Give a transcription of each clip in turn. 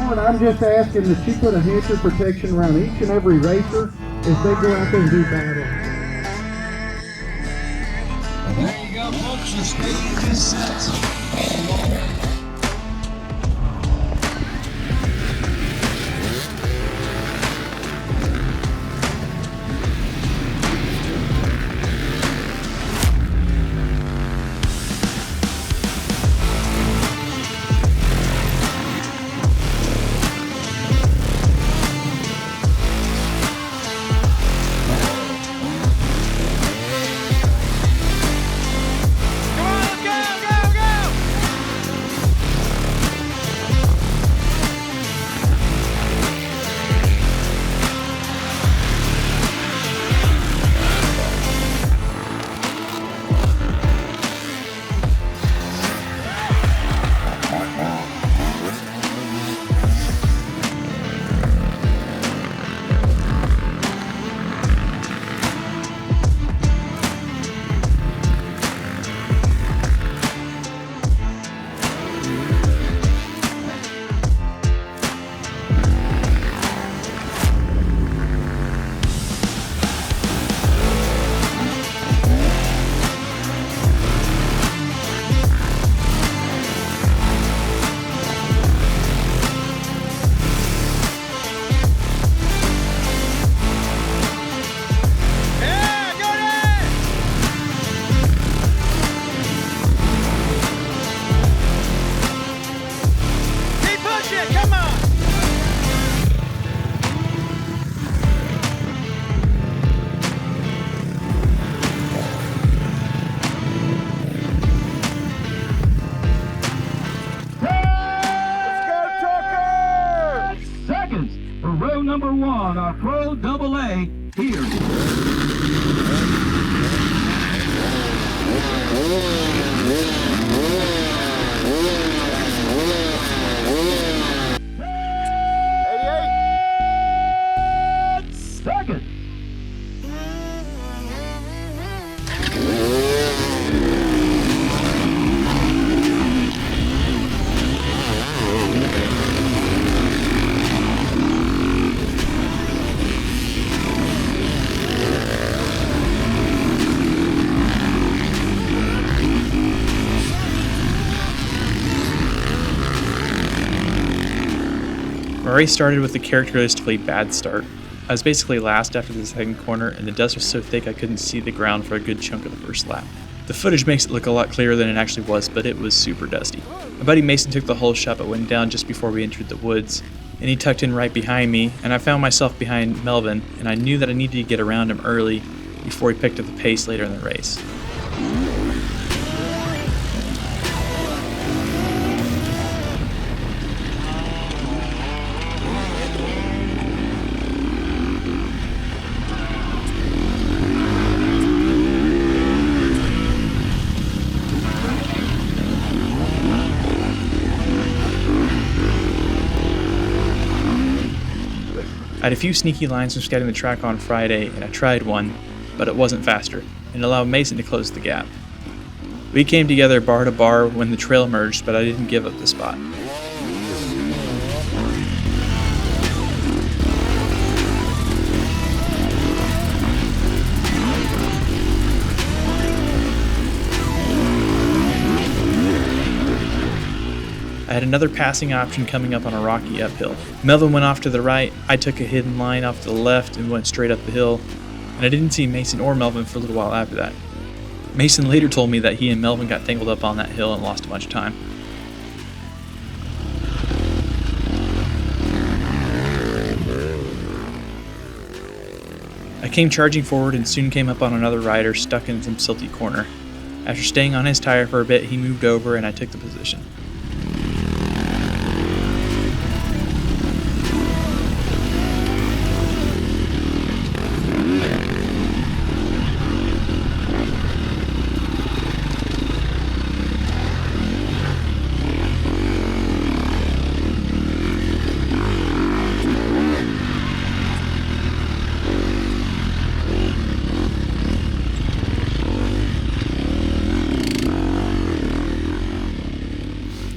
point, I'm just asking that you put a hazard protection around each and every racer as they go out there and do battle. There you go, folks. The stage is set. Number one, our Pro AA here. Second. My race started with a characteristically bad start. I was basically last after the second corner, and the dust was so thick I couldn't see the ground for a good chunk of the first lap. The footage makes it look a lot clearer than it actually was, but it was super dusty. My buddy Mason took the whole shot but went down just before we entered the woods, and he tucked in right behind me, and I found myself behind Melvin, and I knew that I needed to get around him early before he picked up the pace later in the race. I had a few sneaky lines from scouting the track on Friday, and I tried one, but it wasn't faster, and it allowed Mason to close the gap. We came together bar to bar when the trail merged, but I didn't give up the spot. I had another passing option coming up on a rocky uphill. Melvin went off to the right, I took a hidden line off to the left and went straight up the hill, and I didn't see Mason or Melvin for a little while after that. Mason later told me that he and Melvin got tangled up on that hill and lost a bunch of time. I came charging forward and soon came up on another rider stuck in some silty corner. After staying on his tire for a bit, he moved over and I took the position.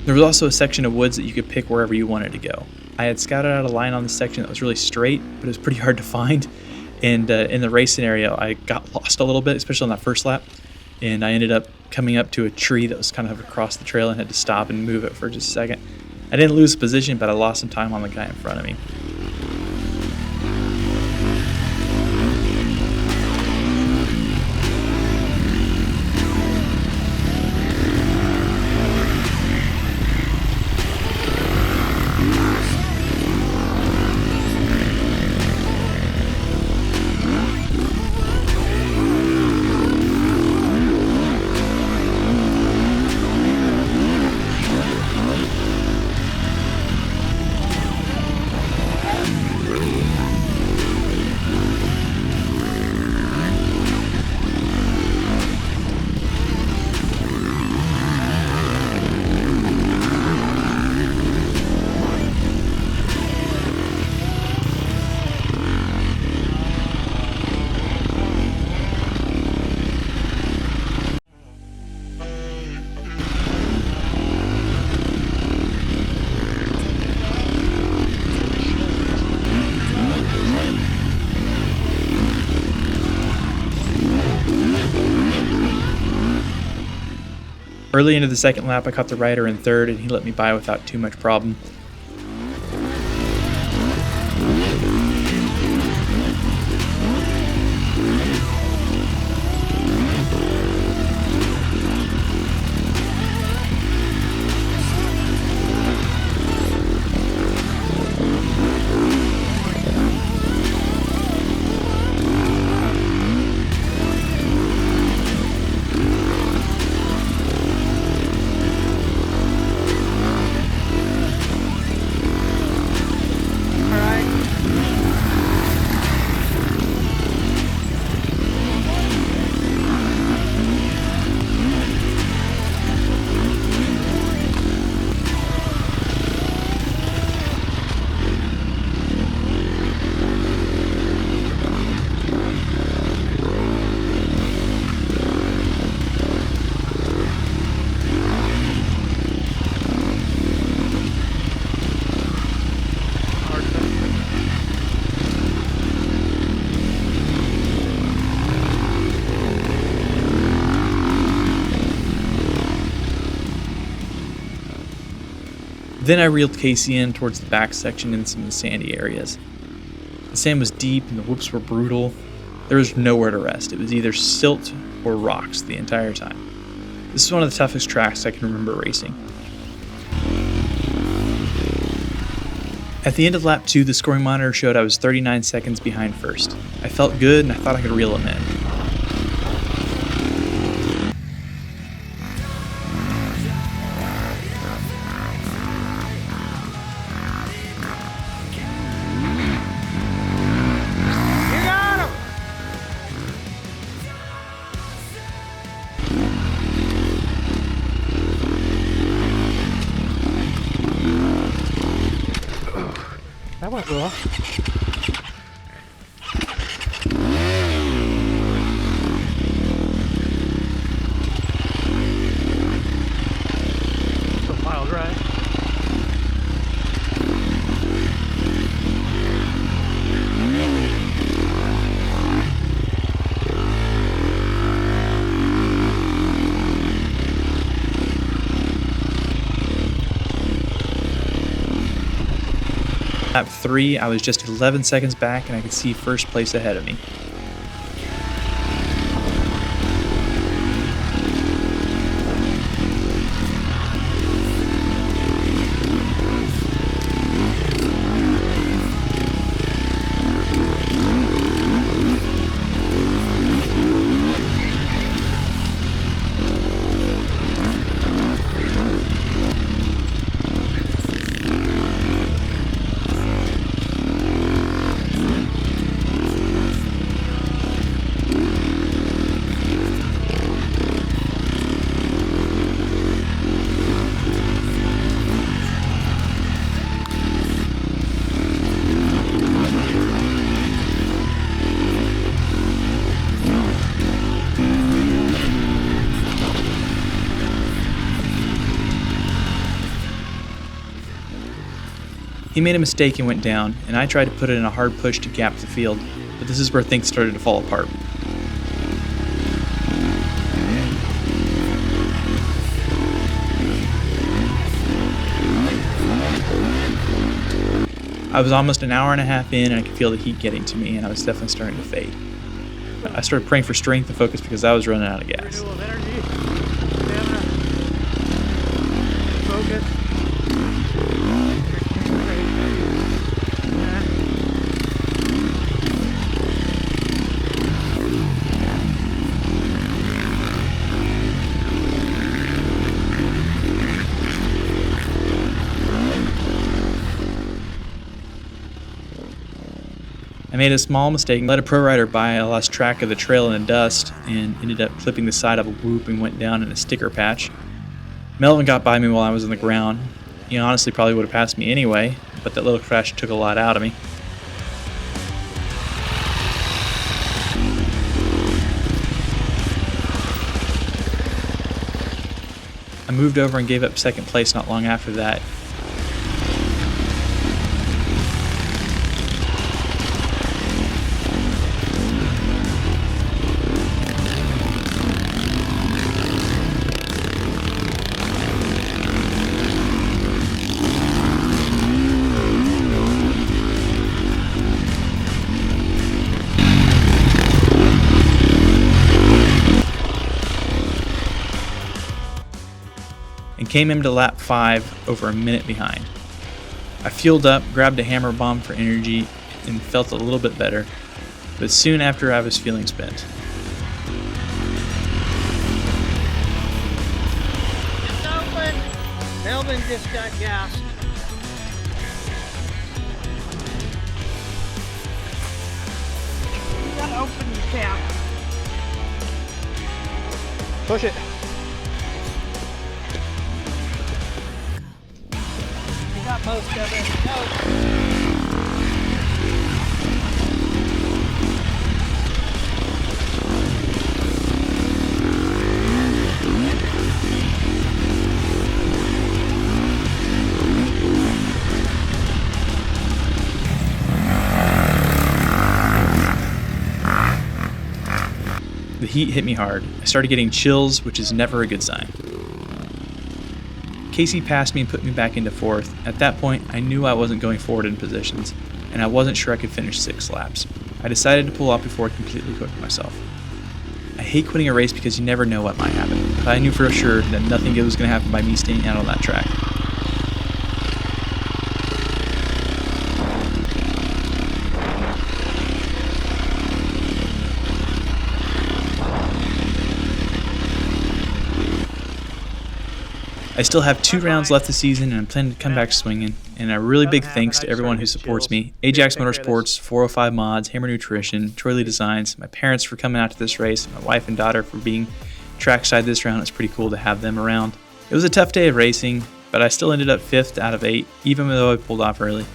There was also a section of woods that you could pick wherever you wanted to go. I had scouted out a line on the section that was really straight, but it was pretty hard to find. And in the race scenario, I got lost a little bit, especially on that first lap. And I ended up coming up to a tree that was kind of across the trail and had to stop and move it for just a second. I didn't lose position, but I lost some time on the guy in front of me. Early into the second lap, I caught the rider in third, and he let me by without too much problem. Then I reeled Casey in towards the back section in some of the sandy areas. The sand was deep and the whoops were brutal. There was nowhere to rest. It was either silt or rocks the entire time. This is one of the toughest tracks I can remember racing. At the end of lap 2, the scoring monitor showed I was 39 seconds behind first. I felt good and I thought I could reel him in. That went well. It's a wild ride. Lap 3, I was just 11 seconds back and I could see first place ahead of me. He made a mistake and went down, and I tried to put it in a hard push to gap the field, but this is where things started to fall apart. I was almost an hour and a half in, and I could feel the heat getting to me, and I was definitely starting to fade. I started praying for strength and focus because I was running out of gas. Renewal of energy, stamina, focus. I made a small mistake and let a pro rider by. I lost track of the trail in the dust and ended up clipping the side of a whoop and went down in a sticker patch. Melvin got by me while I was on the ground. He honestly probably would have passed me anyway, but that little crash took a lot out of me. I moved over and gave up second place not long after that. And came into lap 5 over a minute behind. I fueled up, grabbed a hammer bomb for energy, and felt a little bit better, but soon after I was feeling spent. It's open. Melvin just got gassed. You gotta open the cap. Push it. You got most of it. Go. The heat hit me hard. I started getting chills, which is never a good sign. Casey passed me and put me back into 4th. At that point, I knew I wasn't going forward in positions, and I wasn't sure I could finish 6 laps. I decided to pull off before I completely cooked myself. I hate quitting a race because you never know what might happen, but I knew for sure that nothing good was going to happen by me staying out on that track. I still have 2 rounds left this season, and I'm planning to come back swinging. And a really big thanks to everyone who supports me: Ajax Motorsports, 405 Mods, Hammer Nutrition, Troy Lee Designs, my parents for coming out to this race, my wife and daughter for being trackside this round. It's pretty cool to have them around. It was a tough day of racing, but I still ended up 5th out of 8, even though I pulled off early.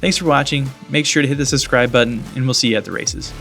Thanks for watching. Make sure to hit the subscribe button, and we'll see you at the races.